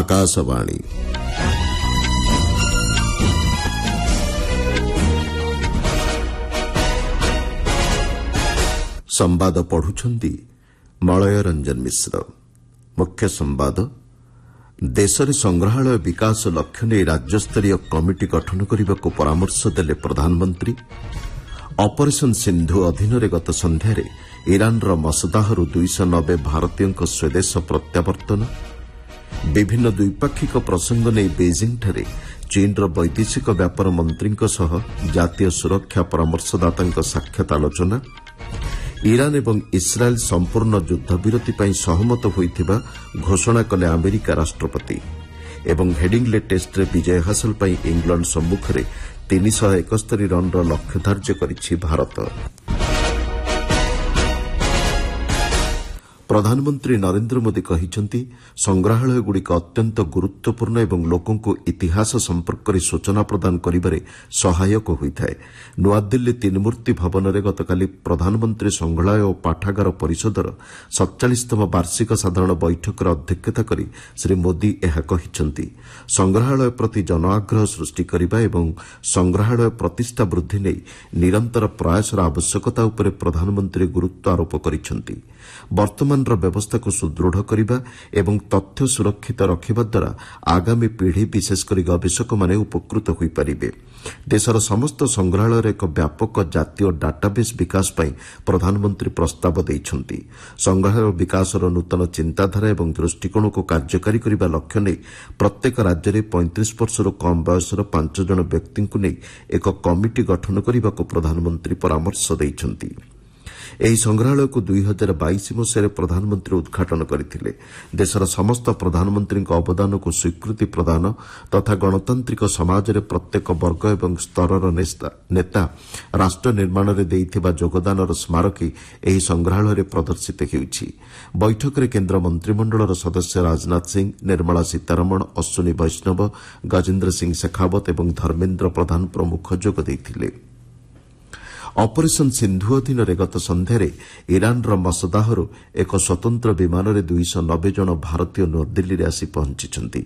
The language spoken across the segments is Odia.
आकाशवाणी संवाद पढ़ुछंती मलय रंजन मिश्र। मुख्य संवाद देश में संग्रहालय विकास लक्ष्य नहीं राज्यस्तरीय कमिटी गठन करने को परामर्श देले प्रधानमंत्री। ऑपरेशन सिंधु अधीन गत संध्यारे ईरानर मसदाहरु 290 भारतीयों स्वदेश प्रत्यावर्तन। विभिन्न द्विपाक्षिक प्रसंग नहीं बेजिंग ठारे चीनर वैदेशिक व्यापार मंत्री जातीय सुरक्षा परामर्शदाता साक्षात आलोचना। ईरान एवं इस्राएल संपूर्ण युद्धविरति पर सहमत होइथिबा घोषणा कले अमेरिका राष्ट्रपति। एवं हेडिंग्ले टेस्ट रे विजय हासिल पर इंग्लैंड सम्मुख में 371 रन लक्ष्य धार्य करिछि भारत। प्रधानमंत्री नरेंद्र मोदी कहिछंती संग्रहालयगुड़िक अत्यंत गुरुत्वपूर्ण एवं लोकों को इतिहास संपर्क में सूचना प्रदान करिबारे सहायक होइथाय। नुआदिल्ली तीनमूर्ति भवन में गतकाली प्रधानमंत्री संग्रहालय और पाठागार परिषदर 47तम वार्षिक साधारण बैठक अध्यक्षता करी श्री मोदी एहा कहिछंती। संग्रहालय प्रति जन आग्रह सृष्टि करिबा एवं संग्रहालय प्रतिष्ठा वृद्धि नै निरंतर प्रयासर आवश्यकता उपरे प्रधानमंत्री गुरुत्व आरोप करिछंती। वर्तमान व्यवस्था को सुदृढ़ करने एवं तथ्य सुरक्षित रखा द्वारा आगामी पीढ़ी विशेषकर गवेषक माने उपकृत हो पारे। देशर समस्त संग्रहालय एक व्यापक जातीय डाटाबेस विकास पर प्रधानमंत्री प्रस्ताव देइछंती। संग्रहालय विकासर नूतन चिंताधारा एवं दृष्टिकोण को कार्यकारी करने लक्ष्य नहीं प्रत्येक राज्य में 35 वर्षर कम बयसर 5 जन व्यक्ति को नहीं एक कमिटी गठन करने को प्रधानमंत्री परामर्श देइछंती। ଏହି ସଂଗ୍ରହାଳୟକୁ 2022 ମସିହାରେ ପ୍ରଧାନମନ୍ତ୍ରୀ ଉଦ୍ଘାଟନ କରିଥିଲେ। ଦେଶର ସମସ୍ତ ପ୍ରଧାନମନ୍ତ୍ରୀଙ୍କ ଅବଦାନକୁ ସ୍ୱୀକୃତି ପ୍ରଦାନ ତଥା ଗଣତାନ୍ତ୍ରିକ ସମାଜରେ ପ୍ରତ୍ୟେକ ବର୍ଗ ଏବଂ ସ୍ତରର ନେତା ରାଷ୍ଟ୍ର ନିର୍ମାଣରେ ଦେଇଥିବା ଯୋଗଦାନର ସ୍ମାରକୀ ଏହି ସଂଗ୍ରହାଳୟରେ ପ୍ରଦର୍ଶିତ ହେଉଛି। ବୈଠକରେ କେନ୍ଦ୍ର ମନ୍ତ୍ରିମଣ୍ଡଳର ସଦସ୍ୟ ରାଜନାଥ ସିଂ, ନିର୍ମଳା ସୀତାରମଣ, ଅଶ୍ୱିନୀ ବୈଷ୍ଣବ, ଗଜେନ୍ଦ୍ର ସିଂ ଶେଖାୱତ ଏବଂ ଧର୍ମେନ୍ଦ୍ର ପ୍ରଧାନ ପ୍ରମୁଖ ଯୋଗ ଦେଇଥିଲେ। ऑपरेशन सिंधु अधीन गत संध्यारे ईरानर मसदाहरु एक स्वतंत्र विमान में 290 जन भारतीय नूआदिल्ली में आसी पहुंची।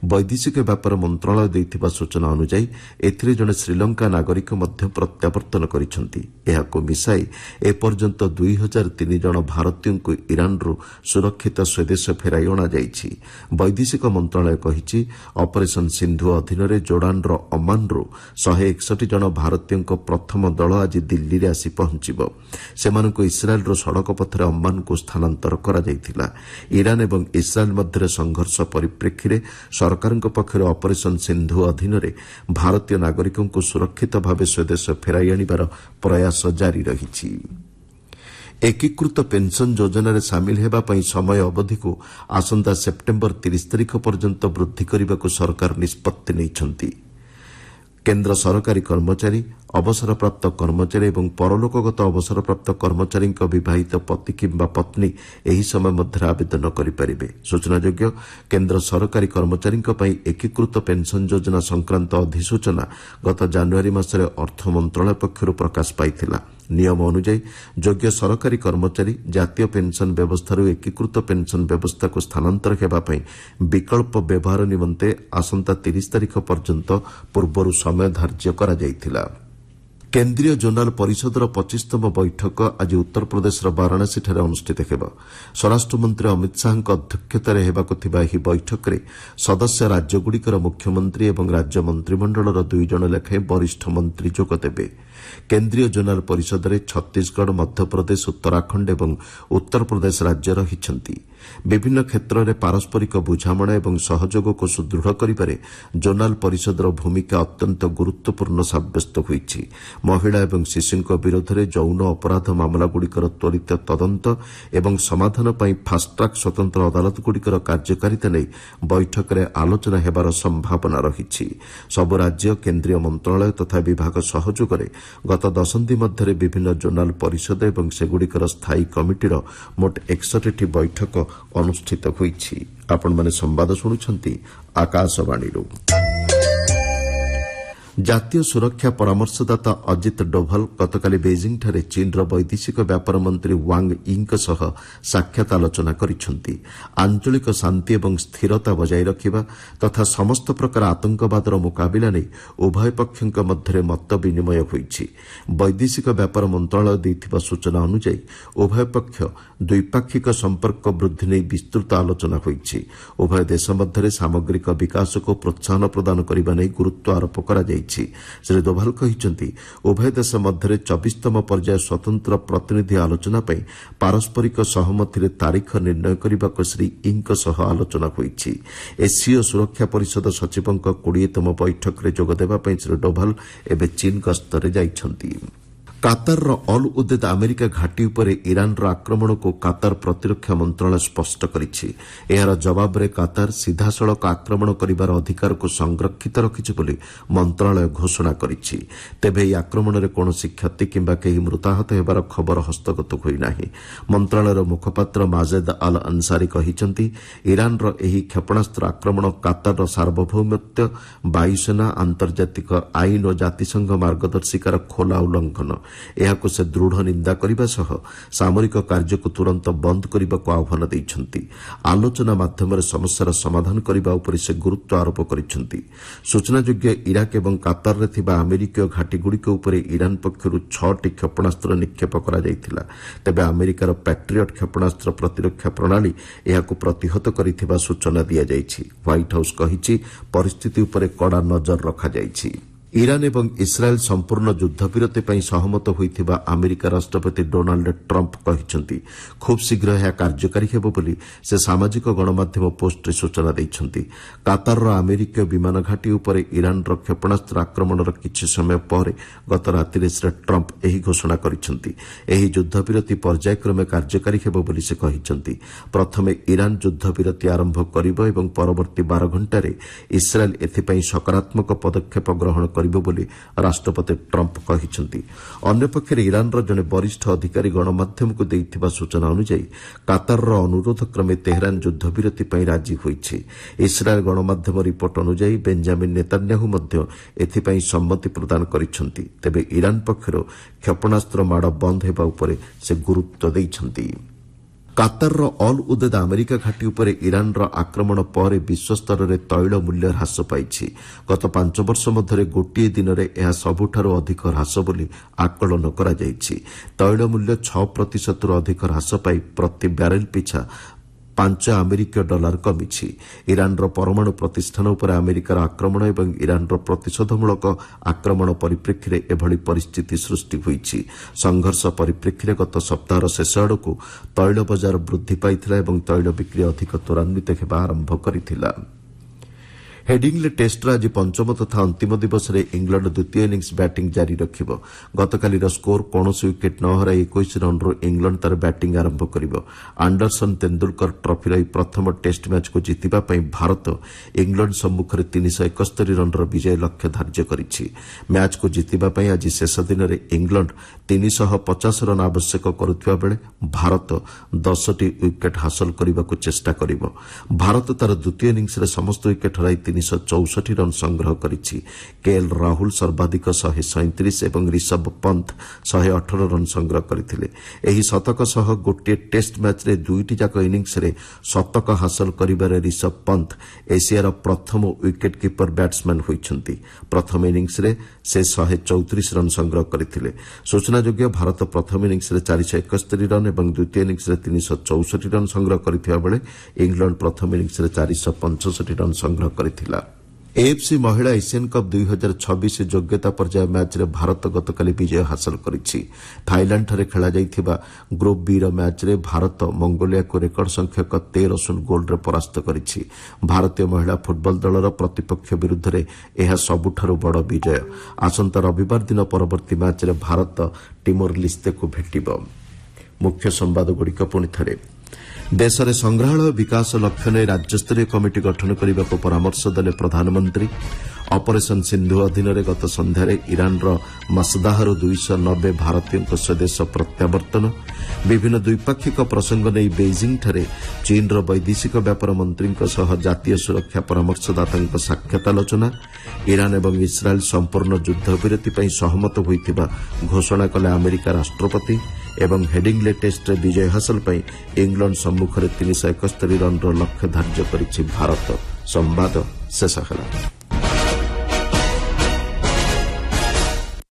वैदेशिक व्यापार मंत्रालय देइथिबा सूचना अनुसार एथिरे जने श्रीलंका नागरिक मध्य प्रत्यावर्तन करिसेंती। एहाको मिसाई एपर्यंत 2003 जन भारतीयों को ईरानरू सुरक्षित स्वदेश फेराई अणा जाइछि। वैदेशिक मंत्रालय कहिछि ऑपरेशन सिंधु अधीन जोर्डानर अमानरू 161 जन भारतीयों प्रथम दल आज दिल्ली रे आसी पहुंचीबो। सेमानकु इस्राएल सड़क पथरे अम्मान को स्थानांतर करा जायतिला। ईरान एवं इस्राएल मध्य संघर्ष परिप्रेक्षी सरकार पक्षर ऑपरेशन सिंधु अधीन भारतीय नागरिकों को सुरक्षित भाव स्वदेश फेराई आनिबार प्रयास जारी रहिछि। एकीकृत पेंशन योजना सामिल होगा समय अवधि को आसंता सेप्टेम्बर 30 तारिख पर्यंत वृद्धि करने को सरकार निष्पत्ति नहीं। केन्द्र सरकारी कर्मचारी, अवसरप्राप्त कर्मचारी और परलोकगत अवसरप्राप्त कर्मचारी विवाहित पति किंबा पत्नी एही समय मध्य आवेदन करें। सूचनायोग्य केन्द्र सरकारी कर्मचारी एकीकृत पेंशन योजना संक्रांत अधिसूचना गत जानुआरी मासरे अर्थ मंत्रालय पक्षर प्रकाश पाइथिला। नियम अनुसार योग्य सरकारी कर्मचारी जातीय पेंशन व्यवस्था एकीकृत पेंशन व्यवस्था को स्थानांतर होगापी विकल्प व्यवहार निमंते आसंता 30 तारिख पर्यंत पूर्व समय धार्य करा जायतिला। केन्द्रीय जोनाल परिषदर 25तम बैठक आज उत्तर प्रदेशर वाराणसी अनुष्ठित होगा। स्वराष्ट्र मंत्री अमित शाह अध्यक्षतार होगाकु ଏହି बैठक में सदस्य राज्यगुड़िकर मुख्यमंत्री और राज्य मंत्रिमंडलर 2 जन लेखाएं वरिष्ठ मंत्री जोग देबे। केन्द्रीय जोनाल परिषद में छत्तीसगढ़, मध्यप्रदेश, उत्तराखंड और उत्तर प्रदेश राज्य रहिछंती। विभिन्न क्षेत्र में पारस्परिक बुझामणा और सहयोग को सुदृढ़ करिबारे जोनाल परिषदर भूमिका अत्यंत गुरुत्वपूर्ण साब्यस्त होईछि। महिला और शिशुଙ୍କ विरोध यौन अपराध मामलागुड़िकर त्वरित तदंत और समाधान पर फास्ट्राक स्वतंत्र अदालतगुड़िकर कार्यकारिता नहीं बैठक में आलोचना हेबार संभावना रही। सबु राज्य, केन्द्रीय मंत्रालय तथा विभाग सहयोग में गत दशंधि मध्य विभिन्न जोनाल परिषद और सेगुड़िकर स्थायी कमिटीर मोट 61 बैठक अनुष्ठित होईछि। आपण माने संवाद शुणुछंती आकाशवाणी। ଜାତୀୟ ସୁରକ୍ଷା ପରାମର୍ଶଦାତା ଅଜିତ ଡୋଭାଲ ଗତକାଲି ବେଜିଂଠାରେ ଚୀନର ବୈଦେଶିକ ବ୍ୟାପାର ମନ୍ତ୍ରୀ ୱାଙ୍ଗ ୟିଙ୍କ ସହ ସାକ୍ଷାତ ଆଲୋଚନା କରିଛନ୍ତି। ଆଞ୍ଚଳିକ ଶାନ୍ତି ଏବଂ ସ୍ଥିରତା ବଜାୟ ରଖିବା ତଥା ସମସ୍ତ ପ୍ରକାର ଆତଙ୍କବାଦର ମୁକାବିଲା ନେଇ ଉଭୟ ପକ୍ଷଙ୍କ ମଧ୍ୟରେ ମତ ବିନିମୟ ହୋଇଛି। ବୈଦେଶିକ ବ୍ୟାପାର ମନ୍ତ୍ରଣାଳୟ ଦେଇଥିବା ସୂଚନା ଅନୁଯାୟୀ ଉଭୟ ପକ୍ଷ ଦ୍ୱିପାକ୍ଷିକ ସମ୍ପର୍କ ବୃଦ୍ଧି ନେଇ ବିସ୍ତୃତ ଆଲୋଚନା ହୋଇଛି। ଉଭୟ ଦେଶ ମଧ୍ୟରେ ସାମଗ୍ରିକ ବିକାଶକୁ ପ୍ରୋତ୍ସାହନ ପ୍ରଦାନ କରିବା ନେଇ ଗୁରୁତ୍ୱ ଆରୋପ କରାଯାଇଛି। ଶ୍ରୀ ଡୋଭାଲ କହିଛନ୍ତି ଉଭୟ ଦେଶ ମଧ୍ୟରେ 24ତମ ପର୍ଯ୍ୟାୟ ସ୍ୱତନ୍ତ୍ର ପ୍ରତିନିଧି ଆଲୋଚନା ପାଇଁ ପାରସ୍ପରିକ ସହମତିରେ ତାରିଖ ନିର୍ଣ୍ଣୟ କରିବାକୁ ଶ୍ରୀ ୟିଙ୍କ ସହ ଆଲୋଚନା ହୋଇଛି। ଏସୀୟ ସୁରକ୍ଷା ପରିଷଦ ସଚିବଙ୍କ 20ତମ ବୈଠକରେ ଯୋଗଦେବା ପାଇଁ ଶ୍ରୀ ଡୋଭାଲ ଏବେ ଚୀନ ଗସ୍ତରେ ଯାଇଛନ୍ତି। କାତାରର ଅଲ୍ ଉଦେଦ୍ ଆମେରିକା ଘାଟି ଉପରେ ଇରାନର ଆକ୍ରମଣକୁ କାତାର ପ୍ରତିରକ୍ଷା ମନ୍ତ୍ରଣାଳୟ ସ୍ପଷ୍ଟ କରିଛି। ଏହାର ଜବାବରେ କାତାର ସିଧାସଳଖ ଆକ୍ରମଣ କରିବାର ଅଧିକାରକୁ ସଂରକ୍ଷିତ ରଖିଛି ବୋଲି ମନ୍ତ୍ରଣାଳୟ ଘୋଷଣା କରିଛି। ତେବେ ଏହି ଆକ୍ରମଣରେ କୌଣସି କ୍ଷତି କିମ୍ବା କେହି ମୃତାହତ ହେବାର ଖବର ହସ୍ତଗତ ହୋଇନାହିଁ। ମନ୍ତ୍ରଣାଳୟର ମୁଖପାତ୍ର ମାଜେଦ ଆଲ୍ ଅନସାରୀ କହିଛନ୍ତି ଇରାନର ଏହି କ୍ଷେପଣାସ୍ତ୍ର ଆକ୍ରମଣ କାତାରର ସାର୍ବଭୌମତ୍ୱ, ବାୟୁସେନା, ଆନ୍ତର୍ଜାତିକ ଆଇନ ଓ ଜାତିସଂଘ ମାର୍ଗଦର୍ଶିକାର ଖୋଲା ଉଲ୍ଲଂଘନ। ଏହାକୁ ସେ ଦୃଢ଼ ନିନ୍ଦା କରିବା ସହ ସାମରିକ କାର୍ଯ୍ୟକୁ ତୁରନ୍ତ ବନ୍ଦ କରିବାକୁ ଆହ୍ୱାନ ଦେଇଛନ୍ତି। ଆଲୋଚନା ମାଧ୍ୟମରେ ସମସ୍ୟାର ସମାଧାନ କରିବା ଉପରେ ସେ ଗୁରୁତ୍ୱ ଆରୋପ କରିଛନ୍ତି। ସୂଚନାଯୋଗ୍ୟ ଇରାକ ଏବଂ କାତାରରେ ଥିବା ଆମେରିକୀୟ ଘାଟିଗୁଡ଼ିକ ଉପରେ ଇରାନ ପକ୍ଷରୁ 6ଟି କ୍ଷେପଣାସ୍ତ୍ର ନିକ୍ଷେପ କରାଯାଇଥିଲା। ତେବେ ଆମେରିକାର ପ୍ୟାଟ୍ରିଅଟ୍ କ୍ଷେପଣାସ୍ତ୍ର ପ୍ରତିରକ୍ଷା ପ୍ରଣାଳୀ ଏହାକୁ ପ୍ରତିହତ କରିଥିବା ସୂଚନା ଦିଆଯାଇଛି। ହ୍ୱାଇଟ୍ ହାଉସ୍ କହିଛି ପରିସ୍ଥିତି ଉପରେ କଡ଼ା ନଜର ରଖାଯାଇଛି। ଇରାନ ଏବଂ ଇସ୍ରାଏଲ୍ ସମ୍ପୂର୍ଣ୍ଣ ଯୁଦ୍ଧବିରତି ପାଇଁ ସହମତ ହୋଇଥିବା ଆମେରିକା ରାଷ୍ଟ୍ରପତି ଡୋନାଲ୍ଡ ଟ୍ରମ୍ପ କହିଛନ୍ତି ଖୁବ୍ ଶୀଘ୍ର ଏହା କାର୍ଯ୍ୟକାରୀ ହେବ ବୋଲି ସେ ସାମାଜିକ ଗଣମାଧ୍ୟମ ପୋଷ୍ଟରେ ସୂଚନା ଦେଇଛନ୍ତି। କାତାରର ଆମେରିକୀୟ ବିମାନ ଘାଟି ଉପରେ ଇରାନର କ୍ଷେପଣାସ୍ତ୍ର ଆକ୍ରମଣର କିଛି ସମୟ ପରେ ଗତ ରାତିରେ ଶ୍ରୀ ଟ୍ରମ୍ପ ଏହି ଘୋଷଣା କରିଛନ୍ତି। ଏହି ଯୁଦ୍ଧବିରତି ପର୍ଯ୍ୟାୟକ୍ରମେ କାର୍ଯ୍ୟକାରୀ ହେବ ବୋଲି ସେ କହିଛନ୍ତି। ପ୍ରଥମେ ଇରାନ ଯୁଦ୍ଧବିରତି ଆରମ୍ଭ କରିବ ଏବଂ ପରବର୍ତ୍ତୀ 12 ଘଣ୍ଟାରେ ଇସ୍ରାଏଲ୍ ଏଥିପାଇଁ ସକାରାତ୍ମକ ପଦକ୍ଷେପ ଗ୍ରହଣ କରିବ ବୋଲି ରାଷ୍ଟ୍ରପତି ଟ୍ରମ୍ପ କହିଛନ୍ତି। ଅନ୍ୟପକ୍ଷରେ ଇରାନର ଜଣେ ବରିଷ୍ଠ ଅଧିକାରୀ ଗଣମାଧ୍ୟମକୁ ଦେଇଥିବା ସୂଚନା ଅନୁଯାୟୀ କାତାରର ଅନୁରୋଧ କ୍ରମେ ତେହେରାନ ଯୁଦ୍ଧବିରତି ପାଇଁ ରାଜି ହୋଇଛି। ଇସ୍ରାଏଲ୍ ଗଣମାଧ୍ୟମ ରିପୋର୍ଟ ଅନୁଯାୟୀ ବେଞ୍ଜାମିନ୍ ନେତାନ୍ୟାହୁ ମଧ୍ୟ ଏଥିପାଇଁ ସମ୍ମତି ପ୍ରଦାନ କରିଛନ୍ତି। ତେବେ ଇରାନ ପକ୍ଷରୁ କ୍ଷେପଣାସ୍ତ୍ର ମାଡ଼ ବନ୍ଦ ହେବା ଉପରେ ସେ ଗୁରୁତ୍ୱ ଦେଇଛନ୍ତି। କାତାରର ଅଲ୍ ଉଦେଦ୍ ଆମେରିକା ଘାଟି ଉପରେ ଇରାନର ଆକ୍ରମଣ ପରେ ବିଶ୍ୱସ୍ତରରେ ତୈଳ ମୂଲ୍ୟ ହ୍ରାସ ପାଇଛି। ଗତ 5 ବର୍ଷ ମଧ୍ୟରେ ଗୋଟିଏ ଦିନରେ ଏହା ସବୁଠାରୁ ଅଧିକ ହ୍ରାସ ବୋଲି ଆକଳନ କରାଯାଇଛି। ତୈଳ ମୂଲ୍ୟ 6%ରୁ ଅଧିକ ହ୍ରାସ ପାଇ ପ୍ରତି ବ୍ୟାରେଲ୍ ପିଛା $5 ଆମେରିକୀୟ କମିଛି। ଇରାନର ପରମାଣୁ ପ୍ରତିଷ୍ଠାନ ଉପରେ ଆମେରିକାର ଆକ୍ରମଣ ଏବଂ ଇରାନର ପ୍ରତିଶୋଧମୂଳକ ଆକ୍ରମଣ ପରିପ୍ରେକ୍ଷୀରେ ଏଭଳି ପରିସ୍ଥିତି ସୃଷ୍ଟି ହୋଇଛି। ସଂଘର୍ଷ ପରିପ୍ରେକ୍ଷୀରେ ଗତ ସପ୍ତାହର ଶେଷ ଆଡ଼କୁ ତୈଳ ବଜାର ବୃଦ୍ଧି ପାଇଥିଲା ଏବଂ ତୈଳ ବିକ୍ରି ଅଧିକ ତ୍ୱରାନ୍ୱିତ ହେବା ଆରମ୍ଭ କରିଥିଲା। ହେଡିଂଲେ ଟେଷ୍ଟର ଆଜି ପଞ୍ଚମ ତଥା ଅନ୍ତିମ ଦିବସରେ ଇଂଲଣ୍ଡ ଦ୍ୱିତୀୟ ଇନିଂସ ବ୍ୟାଟିଂ ଜାରି ରଖିବ। ଗତକାଲିର ସ୍କୋର କୌଣସି ୱିକେଟ୍ ନ ହରାଇ 21 ରନ୍ରୁ ଇଂଲଣ୍ଡ ତାର ବ୍ୟାଟିଂ ଆରମ୍ଭ କରିବ। ଆଣ୍ଡରସନ୍ ତେନ୍ଦୁଲକର ଟ୍ରଫିର ଏହି ପ୍ରଥମ ଟେଷ୍ଟ ମ୍ୟାଚ୍କୁ ଜିତିବା ପାଇଁ ଭାରତ ଇଂଲଣ୍ଡ ସମ୍ମୁଖରେ 371 ରନ୍ର ବିଜୟ ଲକ୍ଷ୍ୟ ଧାର୍ଯ୍ୟ କରିଛି। ମ୍ୟାଚ୍କୁ ଜିତିବା ପାଇଁ ଆଜି ଶେଷ ଦିନରେ ଇଂଲଣ୍ଡ 350 ରନ୍ ଆବଶ୍ୟକ କରୁଥିବା ବେଳେ ଭାରତ 10ଟି ୱିକେଟ୍ ହାସଲ କରିବାକୁ ଚେଷ୍ଟା କରିବ। ଭାରତ ତାର ଦ୍ୱିତୀୟ ଇନିଂସରେ ସମସ୍ତ ୱିକେଟ୍ ହରାଇ 364 ରନ୍ ସଂଗ୍ରହ କରିଛି। କେଏଲ୍ ରାହୁଲ ସର୍ବାଧିକ 137 ଏବଂ ରିଷଭ ପନ୍ଥ 118 ରନ୍ ସଂଗ୍ରହ କରିଥିଲେ। ଏହି ଶତକ ସହ ଗୋଟିଏ ଟେଷ୍ଟ ମ୍ୟାଚ୍ରେ ଦୁଇଟି ଯାକ ଇନିଂସରେ ଶତକ ହାସଲ କରିବାରେ ରିଷଭ ପନ୍ଥ ଏସିଆର ପ୍ରଥମ ୱିକେଟ୍ କିପର ବ୍ୟାଟ୍ସମ୍ୟାନ୍ ହୋଇଛନ୍ତି। ପ୍ରଥମ ଇନିଂସରେ ସେ 134 ରନ୍ ସଂଗ୍ରହ କରିଥିଲେ। ସୂଚନାଯୋଗ୍ୟ ଭାରତ ପ୍ରଥମ ଇନିଂସରେ 471 ରନ୍ ଏବଂ ଦ୍ୱିତୀୟ ଇନିଂସରେ 364 ରନ୍ ସଂଗ୍ରହ କରିଥିବା ବେଳେ ଇଂଲଣ୍ଡ ପ୍ରଥମ ଇନିଂସରେ 465 ରନ୍ ସଂଗ୍ରହ କରିଥିଲା। ଏଏଫ୍ସି ମହିଳା ଏସିଆନ୍ କପ୍ 2026 ଯୋଗ୍ୟତା ପର୍ଯ୍ୟାୟ ମ୍ୟାଚ୍ରେ ଭାରତ ଗତକାଲି ବିଜୟ ହାସଲ କରିଛି। ଥାଇଲାଣ୍ଡଠାରେ ଖେଳାଯାଇଥିବା ଗ୍ରୁପ୍ ବି'ର ମ୍ୟାଚ୍ରେ ଭାରତ ମଙ୍ଗୋଲିଆକୁ ରେକର୍ଡ ସଂଖ୍ୟକ 13-0 ଗୋଲ୍ରେ ପରାସ୍ତ କରିଛି। ଭାରତୀୟ ମହିଳା ଫୁଟବଲ ଦଳର ପ୍ରତିପକ୍ଷ ବିରୁଦ୍ଧରେ ଏହା ସବୁଠାରୁ ବଡ଼ ବିଜୟ। ଆସନ୍ତା ରବିବାର ଦିନ ପରବର୍ତ୍ତୀ ମ୍ୟାଚ୍ରେ ଭାରତ ଟିମୋର ଲିସ୍ତେକୁ ଭେଟିବ। ମୁଖ୍ୟ ସମ୍ବାଦଗୁଡ଼ିକ ପୁଣିଥରେ। ଦେଶରେ ସଂଗ୍ରହାଳୟ ବିକାଶ ଲକ୍ଷ୍ୟ ନେଇ ରାଜ୍ୟସ୍ତରୀୟ କମିଟି ଗଠନ କରିବାକୁ ପରାମର୍ଶ ଦେଲେ ପ୍ରଧାନମନ୍ତ୍ରୀ। ଅପରେସନ ସିନ୍ଧୁ ଅଧୀନରେ ଗତ ସନ୍ଧ୍ୟାରେ ଇରାନର ମସଦାହରୁ 290 ଭାରତୀୟଙ୍କ ସ୍ୱଦେଶ ପ୍ରତ୍ୟାବର୍ତ୍ତନ, ବିଭିନ୍ନ ଦ୍ୱିପାକ୍ଷିକ ପ୍ରସଙ୍ଗ ନେଇ ବେଇଜିଂଠାରେ ଚୀନର ବୈଦେଶିକ ବ୍ୟାପାର ମନ୍ତ୍ରୀଙ୍କ ସହ ଜାତୀୟ ସୁରକ୍ଷା ପରାମର୍ଶଦାତାଙ୍କ ସାକ୍ଷାତ ଆଲୋଚନା, ଇରାନ ଏବଂ ଇସ୍ରାଏଲ୍ ସମ୍ପୂର୍ଣ୍ଣ ଯୁଦ୍ଧବିରତି ପାଇଁ ସହମତ ହୋଇଥିବା ଘୋଷଣା କଲେ ଆମେରିକା ରାଷ୍ଟ୍ରପତି ଏବଂ ହେଡିଂଲେ ଟେଷ୍ଟରେ ବିଜୟ ହାସଲ ପାଇଁ ଇଂଲଣ୍ଡ ସମ୍ମୁଖରେ 371 ରନ୍ର ଲକ୍ଷ୍ୟ ଧାର୍ଯ୍ୟ କରିଛି ଭାରତ। ସମ୍ବାଦ ଶେଷ ହେଲା।